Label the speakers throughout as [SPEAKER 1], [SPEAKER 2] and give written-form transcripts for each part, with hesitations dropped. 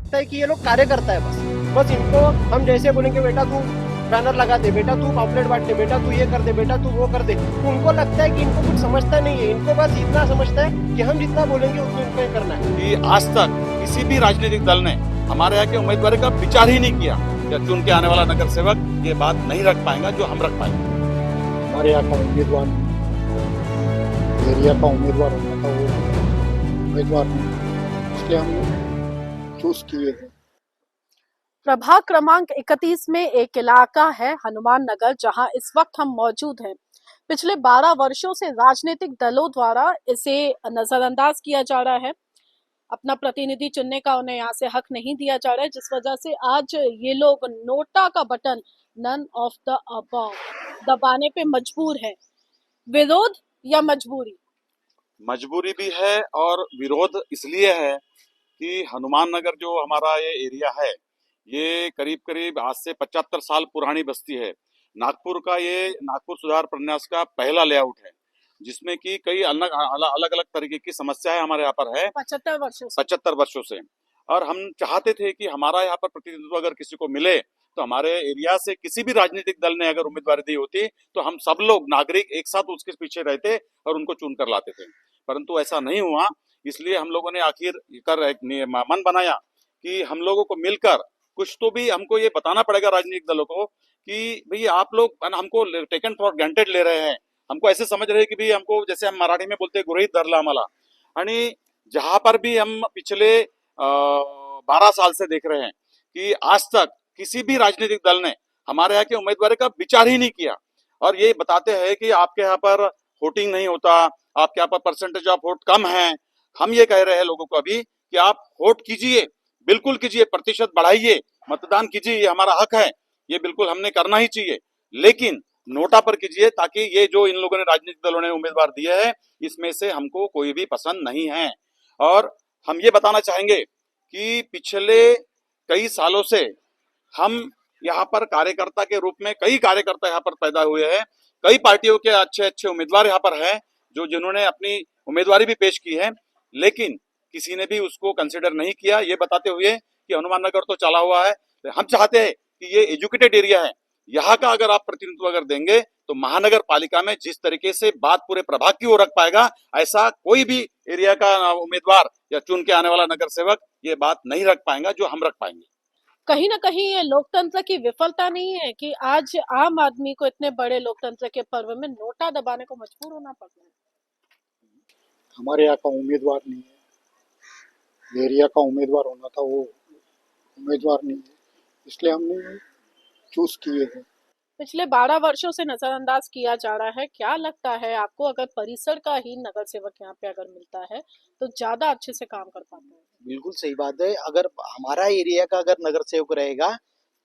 [SPEAKER 1] लगता है कि ये लोग कार्य करता है बस इनको हम जैसे बोलेंगे बेटा तू बैनर लगा दे, बेटा तू पॉपलेट बांट दे, बेटा तू ये कर दे, बेटा तू वो कर दे, तो उनको लगता है कि इनको कुछ समझता नहीं है। इनको बस इतना समझता है कि हम जितना बोलेंगे उतना इनको ही करना है।
[SPEAKER 2] कि आज तक किसी भी राजनीतिक दल ने हमारे यहाँ के उम्मीदवार का विचार ही नहीं किया या चुन के आने वाला नगर सेवक ये बात नहीं रख पाएगा जो हम रख पाएंगे।
[SPEAKER 3] हमारे यहाँ का उम्मीदवार एरिया का उम्मीदवार होना था, वो उम्मीदवार नहीं, इसलिए हम चूज किए हैं।
[SPEAKER 4] प्रभाग क्रमांक 31 में एक इलाका है हनुमान नगर, जहां इस वक्त हम मौजूद हैं। पिछले 12 वर्षों से राजनीतिक दलों द्वारा इसे नजरअंदाज किया जा रहा है। अपना प्रतिनिधि चुनने का उन्हें यहाँ से हक नहीं दिया जा रहा है, जिस वजह से आज ये लोग नोटा का button none of the above दबाने पे मजबूर है। विरोध या मजबूरी?
[SPEAKER 2] मजबूरी भी है और विरोध इसलिए है कि हनुमान नगर जो हमारा ये एरिया है ये करीब करीब आज से 75 साल पुरानी बस्ती है। नागपुर का ये नागपुर सुधार प्रन्यास का पहला लेआउट है, जिसमें कि कई अलग अलग तरीके की समस्याएं हमारे यहाँ पर है 75 वर्षों से। और हम चाहते थे कि हमारा यहाँ पर प्रतिनिधित्व अगर किसी को मिले तो हमारे एरिया से किसी भी राजनीतिक दल ने अगर उम्मीदवारी दी होती तो हम सब लोग नागरिक एक साथ उसके पीछे रहते और उनको चुन कर लाते थे, परंतु ऐसा नहीं हुआ। इसलिए हम लोगों ने आखिर कर एक मन बनाया कि हम लोगों को मिलकर कुछ तो भी हमको ये बताना पड़ेगा राजनीतिक दलों को कि भाई आप लोग हमको टेकन फॉर ग्रांटेड ले रहे हैं, हमको ऐसे समझ रहे हैं कि भाई हमको, जैसे हम मराठी में बोलते हैं, गृहीत धरला आम्हाला। आणि जहां पर भी हम पिछले 12 साल से देख रहे हैं कि आज तक किसी भी राजनीतिक दल ने हमारे यहाँ के उम्मीदवार का विचार ही नहीं किया और ये बताते हैं कि आपके यहाँ पर वोटिंग नहीं होता, आपके यहाँ पर परसेंटेज ऑफ वोट कम है। हम ये कह रहे हैं लोगों को अभी कि आप वोट कीजिए, बिल्कुल कीजिए, प्रतिशत बढ़ाइए, मतदान कीजिए, ये हमारा हक है, ये बिल्कुल हमने करना ही चाहिए, लेकिन नोटा पर कीजिए, ताकि ये जो इन लोगों ने राजनीतिक दलों ने उम्मीदवार दिए हैं इसमें से हमको कोई भी पसंद नहीं है। और हम ये बताना चाहेंगे कि पिछले कई सालों से हम यहाँ पर कार्यकर्ता के रूप में, कई कार्यकर्ता यहाँ पर पैदा हुए हैं, कई पार्टियों के अच्छे अच्छे उम्मीदवार यहाँ पर हैं जो जिन्होंने अपनी उम्मीदवारी भी पेश की है, लेकिन किसी ने भी उसको कंसिडर नहीं किया, ये बताते हुए कि हनुमान नगर तो चला हुआ है। हम चाहते हैं कि ये एजुकेटेड एरिया है, यहाँ का अगर आप प्रतिनिधित्व अगर देंगे तो महानगर पालिका में जिस तरीके से बात पूरे प्रभाग की ओर रख पाएगा, ऐसा कोई भी एरिया का उम्मीदवार या चुन के आने वाला नगर सेवक ये बात नहीं रख पाएगा जो हम रख पाएंगे।
[SPEAKER 4] कहीं ना कहीं ये लोकतंत्र की विफलता नहीं है कि आज आम आदमी को इतने बड़े लोकतंत्र के पर्व में नोटा दबाने को मजबूर होना पड़ रहा है?
[SPEAKER 3] हमारे यहाँ का उम्मीदवार नहीं है, एरिया का उम्मीदवार होना था, वो उम्मीदवार नहीं है, इसलिए हमने चूज किए हैं।
[SPEAKER 4] पिछले 12 वर्षों से नजरअंदाज किया जा रहा है। क्या लगता है आपको, अगर परिसर का ही नगर सेवक यहाँ पे अगर मिलता है तो ज्यादा अच्छे से काम कर पाता है?
[SPEAKER 1] बिल्कुल सही बात है। अगर हमारा एरिया का अगर नगर सेवक रहेगा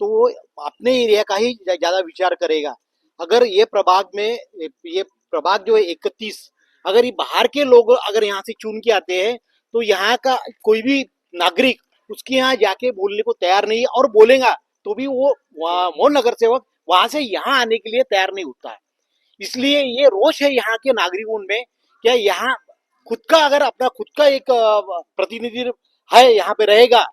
[SPEAKER 1] तो वो अपने एरिया का ही ज्यादा विचार करेगा। अगर ये प्रभाग जो है 31, अगर ये बाहर के लोग अगर यहाँ से चुन के आते हैं तो यहाँ का कोई भी नागरिक उसके यहाँ जाके बोलने को तैयार नहीं है, और बोलेगा तो भी वो नगर सेवक वहां से यहाँ आने के लिए तैयार नहीं होता है। इसलिए ये रोष है यहाँ के नागरिकों में, क्या यहाँ खुद का अगर अपना खुद का एक प्रतिनिधि है यहाँ पे रहेगा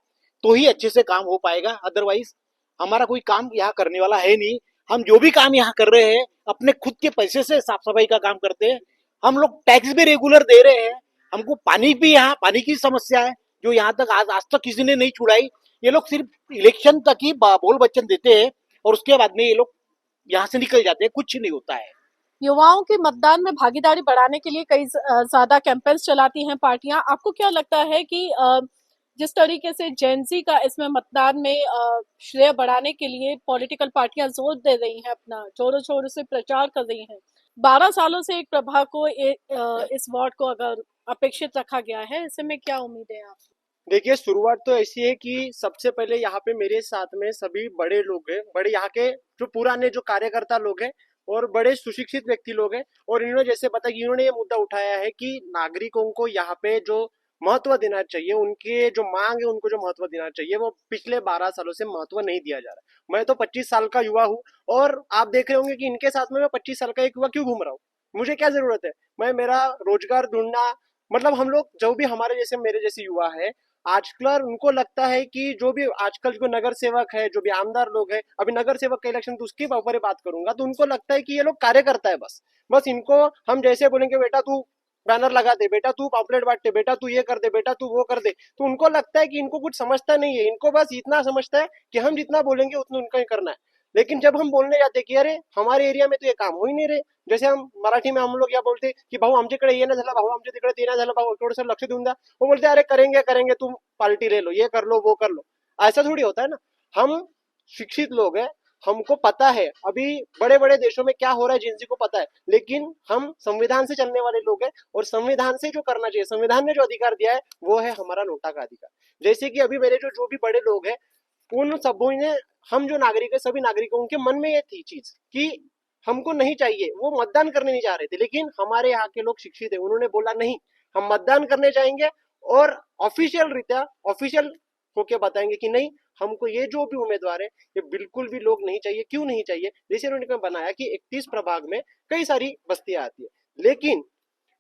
[SPEAKER 1] तो ही अच्छे से काम हो पाएगा, अदरवाइज हमारा कोई काम यहाँ करने वाला है नहीं। हम जो भी काम यहाँ कर रहे हैं अपने खुद के पैसे से साफ सफाई का काम करते हैं। हम लोग टैक्स भी रेगुलर दे रहे हैं। हमको पानी भी, यहाँ पानी की समस्या है जो यहाँ तक आज तक किसी ने नहीं छुड़ाई। ये लोग सिर्फ इलेक्शन तक ही बोल वचन देते हैं और उसके बाद में ये लोग यहाँ से निकल जाते हैं, कुछ नहीं होता है।
[SPEAKER 4] युवाओं की मतदान में भागीदारी बढ़ाने के लिए कई ज्यादा कैंपेन्स चलाती हैं पार्टियां। आपको क्या लगता है कि जिस तरीके से जेनजी का इसमें मतदान में श्रेय बढ़ाने के लिए पॉलिटिकल पार्टियां जोर दे रही हैं, अपना जोरों शोरों से प्रचार कर रही हैं, 12 सालों से एक प्रभाग को इस वार्ड को अगर अपेक्षित रखा गया है, ऐसे में क्या उम्मीद है आप?
[SPEAKER 1] देखिए, शुरुआत तो ऐसी है कि सबसे पहले यहाँ पे मेरे साथ में सभी बड़े लोग हैं, बड़े यहाँ के जो पुराने जो कार्यकर्ता लोग हैं और बड़े सुशिक्षित व्यक्ति लोग हैं, और इन्होंने जैसे बताया कि इन्होंने ये मुद्दा उठाया है कि नागरिकों को यहाँ पे जो महत्व देना चाहिए, उनके जो मांग है उनको जो महत्व देना चाहिए, वो पिछले 12 सालों से महत्व नहीं दिया जा रहा। मैं तो 25 साल का युवा हूँ और आप देख रहे होंगे कि इनके साथ में मैं 25 साल का एक युवा क्यों घूम रहा हूँ। मुझे क्या जरूरत है, मैं मेरा रोजगार ढूंढना, मतलब हम लोग जो भी हमारे जैसे मेरे जैसे युवा है,
[SPEAKER 5] आजकल उनको लगता है कि जो भी आजकल जो नगर सेवक है, जो भी आमदार लोग है, अभी नगर सेवक का इलेक्शन तो उसके ऊपर ही बात करूंगा, तो उनको लगता है कि ये लोग कार्यकर्ता है। बस बस इनको हम जैसे बोलेंगे बेटा तू बैनर लगा दे, बेटा तू पॉपलेट बांट दे, बेटा तू ये कर दे, बेटा तू वो कर दे, तो उनको लगता है कि इनको कुछ समझता नहीं है। इनको बस इतना समझता है कि हम जितना बोलेंगे उतना उनका ही करना है। लेकिन जब हम बोलने जाते कि अरे हमारे एरिया में तो ये काम हो ही नहीं रहे, जैसे हम मराठी में हम लोग या बोलते की भाऊ आमच्याकडे ये ना झालं, भाऊ आमच्या तिकडे ते ना झालं, भाऊ थोडंसं लक्ष देऊन द्या, वो बोलते अरे करेंगे करेंगे, तुम पार्टी ले लो, ये कर लो वो कर लो। ऐसा थोड़ी होता है ना। हम शिक्षित लोग हैं, हमको पता है अभी बड़े बड़े देशों में क्या हो रहा है, जिनसी को पता है, लेकिन हम संविधान से चलने वाले लोग हैं और संविधान से जो करना चाहिए, संविधान ने जो अधिकार दिया है वो है हमारा नोटा का अधिकार। जैसे कि अभी मेरे जो भी बड़े लोग हैं, उन सबों ने, हम जो नागरिक है, सभी नागरिकों के मन में ये थी चीज कि हमको नहीं चाहिए, वो मतदान करने नहीं जा रहे थे, लेकिन हमारे यहाँ के लोग शिक्षित है, उन्होंने बोला नहीं, हम मतदान करने जाएंगे और ऑफिशियल रीत्या ऑफिशियल होके बताएंगे कि नहीं, हमको ये जो भी उम्मीदवार है ये बिल्कुल भी लोग नहीं चाहिए। क्यों नहीं चाहिए? जैसे उन्होंने बनाया कि 31 प्रभाग में कई सारी बस्तियां आती है, लेकिन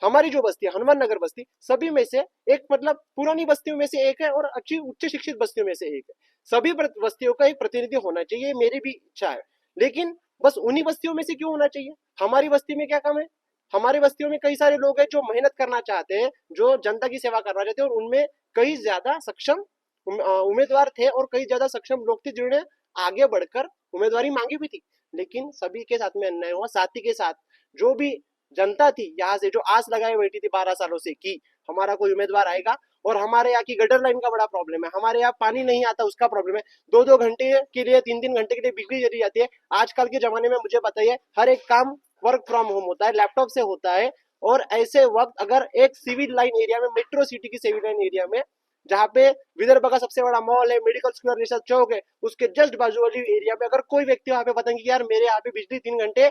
[SPEAKER 5] हमारी जो बस्ती है हनुमान नगर बस्ती सभी में से एक, मतलब पुरानी बस्तियों में से एक है और अच्छी उच्च शिक्षित बस्तियों में से एक है। सभी बस्तियों का एक प्रतिनिधि होना चाहिए, मेरी भी इच्छा है, लेकिन बस उन्हीं बस्तियों में से क्यों होना चाहिए? हमारी बस्ती में क्या कम है? हमारी बस्तियों में कई सारे लोग हैं जो मेहनत करना चाहते हैं, जो जनता की सेवा करना चाहते हैं, और उनमें कई ज्यादा सक्षम उम्मीदवार थे और कई ज्यादा सक्षम लोग थे जिन्होंने आगे बढ़कर उम्मीदवारी मांगी भी थी, लेकिन सभी के साथ में अन्याय हुआ। साथी के साथ जो भी जनता थी यहाँ से, जो आस लगाए बैठी थी 12 सालों से कि हमारा कोई उम्मीदवार आएगा, और हमारे यहाँ की गटर लाइन का बड़ा प्रॉब्लम है, हमारे यहाँ पानी नहीं आता उसका प्रॉब्लम है, 2-2 घंटे के लिए 3-3 घंटे के लिए बिजली चली जाती है। आजकल के जमाने में मुझे बताइए, हर एक काम वर्क फ्रॉम होम होता है, लैपटॉप से होता है, और ऐसे वक्त अगर एक सिविल लाइन एरिया में, मेट्रो सिटी की सिविल लाइन एरिया में, जहाँ पे विदर्भ का सबसे बड़ा मॉल है, मेडिकल स्क्वायर रिसर्च चौक है, उसके जस्ट बाजू वाली एरिया में अगर कोई व्यक्ति वहां पे बताएंगे कि यार मेरे यहाँ पे बिजली 3 घंटे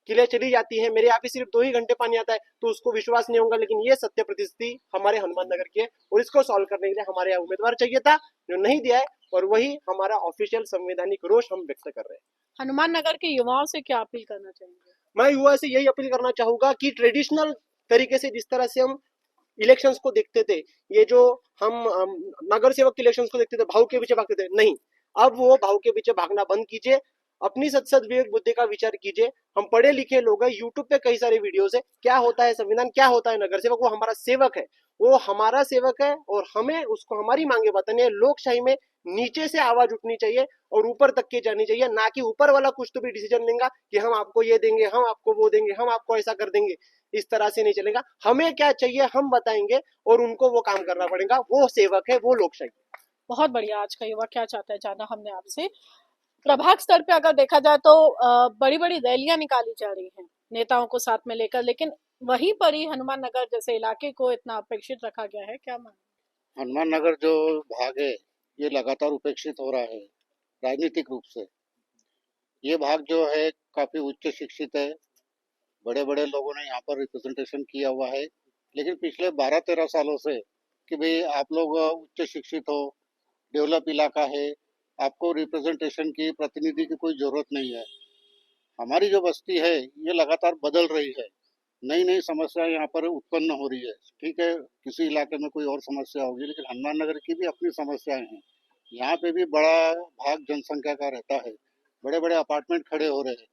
[SPEAKER 5] के लिए चली जाती है, मेरे यहाँ पे सिर्फ 2 ही घंटे पानी आता है, तो उसको विश्वास नहीं होगा। लेकिन ये सत्य परिस्थिति हमारे हनुमान नगर की है, और इसको सॉल्व करने के लिए हमारे यहाँ उम्मीदवार चाहिए था जो नहीं दिया है, और वही हमारा ऑफिशियल संवैधानिक रोष हम व्यक्त कर रहे हैं।
[SPEAKER 4] हनुमान नगर के युवाओं से क्या अपील करना चाहेंगे?
[SPEAKER 5] मैं युवा से यही अपील करना चाहूंगा कि ट्रेडिशनल तरीके से जिस तरह से हम इलेक्शंस को देखते थे, ये जो हम नगर सेवक के इलेक्शंस को देखते थे, भाव के पीछे भागते थे, नहीं, अब वो भाव के पीछे भागना बंद कीजिए, अपनी सद विवेक बुद्धि का विचार कीजिए। हम पढ़े लिखे लोग हैं, यूट्यूब पे कई सारे वीडियोस है, क्या होता है संविधान, क्या होता है नगर सेवक, वो हमारा सेवक है, वो हमारा सेवक है, और हमें उसको हमारी मांगे बतानी है। लोकशाही में नीचे से आवाज उठनी चाहिए और ऊपर तक के जानी चाहिए, ना कि ऊपर वाला कुछ तो भी डिसीजन लेगा कि हम आपको ये देंगे, हम आपको वो देंगे, हम आपको ऐसा कर देंगे। इस तरह से नहीं चलेगा। हमें क्या चाहिए हम बताएंगे और उनको वो काम करना पड़ेगा, वो सेवक है, वो लोकशाही।
[SPEAKER 4] बहुत बढ़िया। आज का युवा क्या चाहता है जाना हमने आपसे। प्रभाग स्तर पे अगर देखा जाए तो बड़ी बड़ी रैलियां निकाली जा रही हैं नेताओं को साथ में लेकर, लेकिन वहीं पर ही हनुमान नगर जैसे इलाके को इतना अपेक्षित रखा गया है, क्या मानना?
[SPEAKER 3] हनुमान नगर जो भाग है ये लगातार उपेक्षित हो रहा है राजनीतिक रूप से। ये भाग जो है काफी उच्च शिक्षित है, बड़े बड़े लोगों ने यहाँ पर रिप्रेजेंटेशन किया हुआ है, लेकिन पिछले 12-13 सालों से कि भाई आप लोग उच्च शिक्षित हो, डेवलप इलाका है, आपको रिप्रेजेंटेशन की, प्रतिनिधि की कोई जरूरत नहीं है। हमारी जो बस्ती है ये लगातार बदल रही है, नई नई समस्याएं यहाँ पर उत्पन्न हो रही है। ठीक है, किसी इलाके में कोई और समस्या होगी, लेकिन हनुमान नगर की भी अपनी समस्याएं हैं। यहाँ पे भी बड़ा भाग जनसंख्या का रहता है, बड़े बड़े अपार्टमेंट खड़े हो रहे हैं,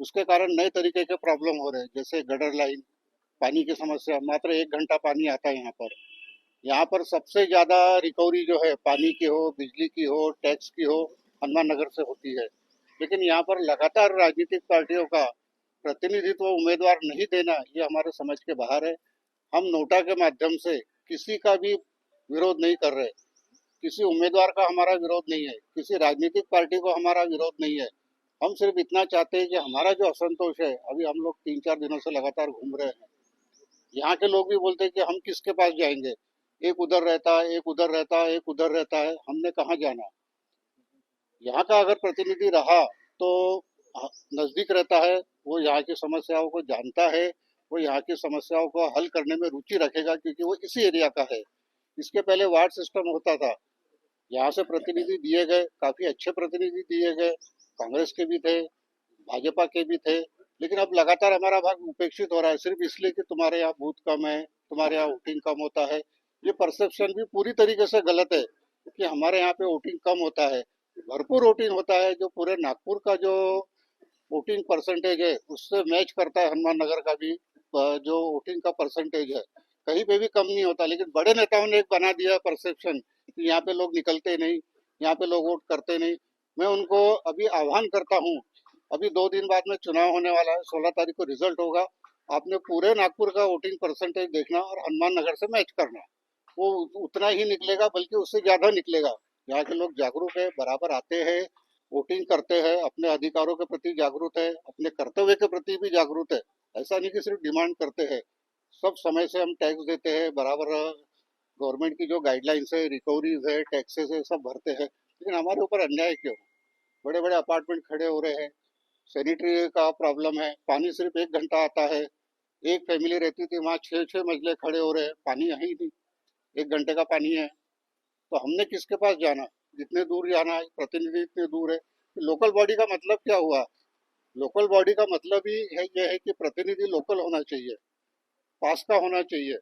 [SPEAKER 3] उसके कारण नए तरीके के प्रॉब्लम हो रहे हैं, जैसे गटर लाइन, पानी की समस्या। मात्र 1 घंटा पानी आता है यहाँ पर। यहाँ पर सबसे ज्यादा रिकवरी जो है पानी की हो, बिजली की हो, टैक्स की हो, हनुमान नगर से होती है। लेकिन यहाँ पर लगातार राजनीतिक पार्टियों का प्रतिनिधित्व उम्मीदवार नहीं देना ये हमारे समझ के बाहर है। हम नोटा के माध्यम से किसी का भी विरोध नहीं कर रहे, किसी उम्मीदवार का हमारा विरोध नहीं है, किसी राजनीतिक पार्टी को हमारा विरोध नहीं है। हम सिर्फ इतना चाहते हैं कि हमारा जो असंतोष है, अभी हम लोग 3-4 दिनों से लगातार घूम रहे हैं, यहाँ के लोग भी बोलते हैं कि हम किसके पास जाएंगे, एक उधर रहता है, एक उधर रहता है, एक उधर रहता है, हमने कहाँ जाना। यहाँ का अगर प्रतिनिधि रहा तो नजदीक रहता है, वो यहाँ की समस्याओं को जानता है, वो यहाँ की समस्याओं को हल करने में रुचि रखेगा, क्योंकि वो इसी एरिया का है। इसके पहले वार्ड सिस्टम होता था, यहाँ से प्रतिनिधि दिए गए, काफी अच्छे प्रतिनिधि दिए गए, कांग्रेस के भी थे, भाजपा के भी थे, लेकिन अब लगातार हमारा भाग उपेक्षित हो रहा है, सिर्फ इसलिए कि तुम्हारे यहाँ बूथ कम है, तुम्हारे यहाँ वोटिंग कम होता है। ये परसेप्शन भी पूरी तरीके से गलत है कि हमारे यहाँ पे वोटिंग कम होता है। भरपूर वोटिंग होता है, जो पूरे नागपुर का जो वोटिंग परसेंटेज है उससे मैच करता है हनुमान नगर का भी जो वोटिंग का परसेंटेज है, कहीं पे भी कम नहीं होता। लेकिन बड़े नेताओं ने एक बना दिया परसेप्शन कि यहाँ पे लोग निकलते नहीं, यहाँ पे लोग वोट करते नहीं। मैं उनको अभी आह्वान करता हूँ, अभी 2 दिन बाद में चुनाव होने वाला है, 16 तारीख को रिजल्ट होगा। आपने पूरे नागपुर का वोटिंग परसेंटेज देखना और हनुमान नगर से मैच करना, वो उतना ही निकलेगा बल्कि उससे ज्यादा निकलेगा। यहाँ के लोग जागरूक है, बराबर आते हैं, वोटिंग करते हैं, अपने अधिकारों के प्रति जागरूक है, अपने कर्तव्य के प्रति भी जागरूक है। ऐसा नहीं कि सिर्फ डिमांड करते हैं। सब समय से हम टैक्स देते हैं, बराबर गवर्नमेंट की जो गाइडलाइंस है, रिकवरीज है, टैक्सेस है, सब भरते हैं। लेकिन हमारे ऊपर अन्याय क्यों? बड़े बड़े अपार्टमेंट खड़े हो रहे हैं, सैनिटरी का प्रॉब्लम है, पानी सिर्फ 1 घंटा आता है। एक फैमिली रहती थी वहाँ 6-6 मंजिले खड़े हो रहे हैं, पानी है ही नहीं, 1 घंटे का पानी है। तो हमने किसके पास जाना? जितने दूर जाना है, प्रतिनिधि इतने दूर है। लोकल बॉडी का मतलब क्या हुआ? लोकल बॉडी का मतलब ही है ये है कि प्रतिनिधि लोकल होना चाहिए, पास का होना चाहिए,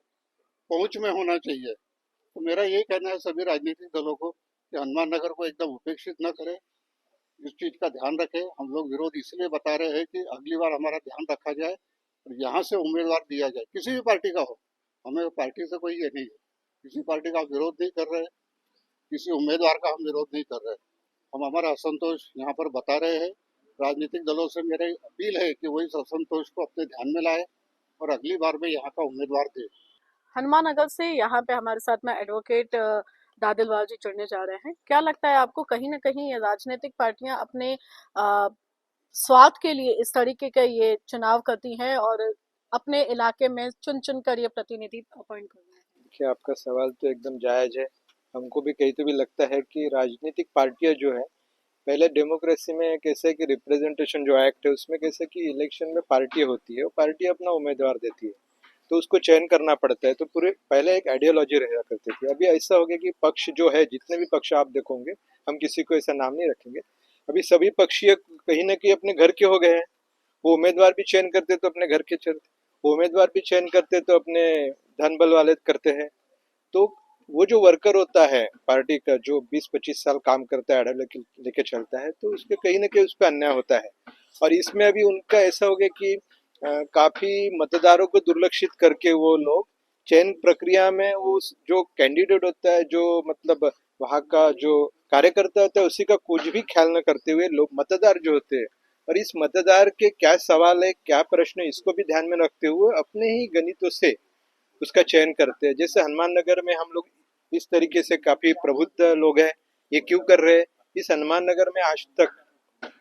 [SPEAKER 3] पहुंच में होना चाहिए। तो मेरा ये कहना है सभी राजनीतिक दलों को कि हनुमान नगर को एकदम उपेक्षित न करें, इस चीज का ध्यान रखें। हम लोग विरोध इसलिए बता रहे हैं कि अगली बार हमारा ध्यान रखा जाए और यहाँ से उम्मीदवार दिया जाए, किसी भी पार्टी का हो। हमें पार्टी से कोई ये नहीं है, किसी पार्टी का विरोध नहीं कर रहे, किसी उम्मीदवार का हम विरोध नहीं कर रहे। हम हमारा असंतोष यहाँ पर बता रहे हैं। राजनीतिक दलों से मेरी अपील है कि वो इस असंतोष को अपने ध्यान में लाए और अगली बार में यहाँ का उम्मीदवार दे।
[SPEAKER 4] हनुमान नगर से यहाँ पे हमारे साथ में एडवोकेट दादिलवाल जी जुड़ने जा रहे हैं। क्या लगता है आपको, कहीं ना कहीं ये राजनीतिक पार्टियां अपने स्वार्थ के लिए इस तरीके का ये चुनाव करती हैं और अपने इलाके में चुन चुन कर ये प्रतिनिधि अपॉइंट कर रहे हैं?
[SPEAKER 6] देखिए, आपका सवाल तो एकदम जायज़ है। हमको भी कहीं तो भी लगता है कि राजनीतिक पार्टियां जो है, पहले डेमोक्रेसी में कैसे कि रिप्रेजेंटेशन जो एक्ट है उसमें कैसे कि इलेक्शन में पार्टी होती है, वो पार्टी अपना उम्मीदवार देती है, तो उसको चयन करना पड़ता है। तो पूरे पहले एक आइडियोलॉजी रहा करती थी। अभी ऐसा हो गया कि पक्ष जो है, जितने भी पक्ष आप देखोगे, हम किसी को ऐसा नाम नहीं रखेंगे, अभी सभी पक्षीय कहीं ना कहीं अपने घर के हो गए हैं। वो उम्मीदवार भी चयन करते तो अपने घर के चलते, वो उम्मीदवार भी चयन करते तो अपने धन बल वाले करते हैं। तो वो जो वर्कर होता है पार्टी का, जो 20-25 साल काम करता है, आड़ा लेके चलता है, तो उसके कहीं ना कहीं उस पर अन्याय होता है। और इसमें अभी उनका ऐसा हो गया कि काफी मतदारों को दुर्लक्षित करके वो लोग चयन प्रक्रिया में वो जो कैंडिडेट होता है, जो मतलब वहाँ का जो कार्यकर्ता होता है, उसी का कुछ भी ख्याल न करते हुए लोग मतदार जो होते हैं, और इस मतदार के क्या सवाल है, क्या प्रश्न है, इसको भी ध्यान में रखते हुए अपने ही गणितों से उसका चयन करते हैं। जैसे हनुमान नगर में हम लोग इस तरीके से काफी प्रबुद्ध लोग हैं। ये क्यों कर रहे हैं? इस हनुमान नगर में आज तक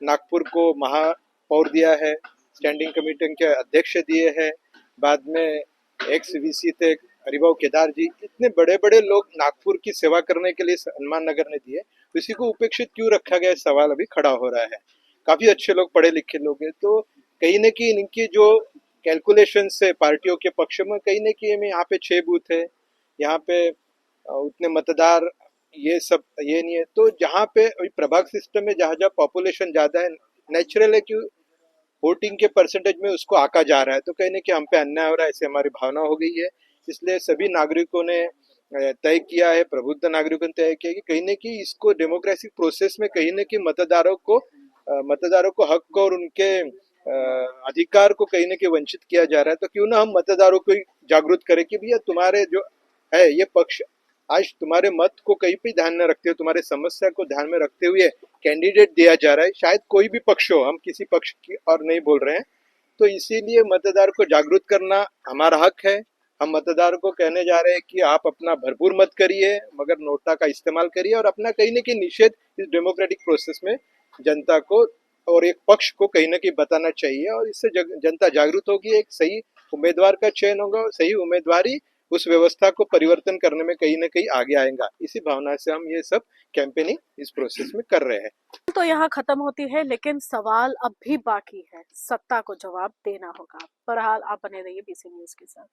[SPEAKER 6] नागपुर को महापौर दिया है, स्टैंडिंग कमेटी के अध्यक्ष दिए हैं, बाद में एक्स वीसी थे हरिभाऊ केदार जी, इतने बड़े बड़े लोग नागपुर की सेवा करने के लिए हनुमान नगर ने दिए। इसी को उपेक्षित क्यों रखा गया, सवाल अभी खड़ा हो रहा है। काफी अच्छे लोग, पढ़े लिखे लोग हैं, तो कहीं न कहीं इनकी जो कैलकुलेशन से पार्टियों के पक्ष में कहीं न कहीं में यहाँ पे 6 बूथ है, यहाँ पे उतने मतदार, ये सब ये नहीं है। तो जहाँ पे प्रभाग सिस्टम में जहाँ जहाँ पॉपुलेशन ज्यादा है, नेचुरल है कि वोटिंग के परसेंटेज में उसको आका जा रहा है, तो कहीं ना कहीं हम पे अन्याय हो रहा है, ऐसे हमारी भावना हो गई है। इसलिए सभी नागरिकों ने तय किया है, प्रबुद्ध नागरिकों ने तय किया कि कहीं ना कहीं इसको डेमोक्रेटिक प्रोसेस में कहीं ना कहीं मतदारों को हक और उनके अधिकार को कहीं ना कहीं वंचित किया जा रहा है। तो क्यों ना हम मतदारों को जागरूक करें कि भैया तुम्हारे जो है ये पक्ष आज तुम्हारे मत को कहीं भी ध्यान में रखते हुए, तुम्हारे समस्या को ध्यान में रखते हुए कैंडिडेट दिया जा रहा है, शायद कोई भी पक्ष हो, हम किसी पक्ष की और नहीं बोल रहे हैं। तो इसीलिए मतदार को जागरूक करना हमारा हक है। हम मतदार को कहने जा रहे हैं कि आप अपना भरपूर मत करिए, मगर नोटा का इस्तेमाल करिए और अपना कहीं ना कहीं निषेध इस डेमोक्रेटिक प्रोसेस में जनता को और एक पक्ष को कहीं ना कहीं बताना चाहिए, और इससे जनता जागरूक होगी, एक सही उम्मीदवार का चयन होगा, सही उम्मीदवारी उस व्यवस्था को परिवर्तन करने में कहीं ना कहीं आगे आएगा। इसी भावना से हम ये सब कैंपेनिंग इस प्रोसेस में कर रहे हैं।
[SPEAKER 4] तो यहाँ खत्म होती है, लेकिन सवाल अब भी बाकी है, सत्ता को जवाब देना होगा। बहरहाल आप बने रहिए बीसी न्यूज के साथ।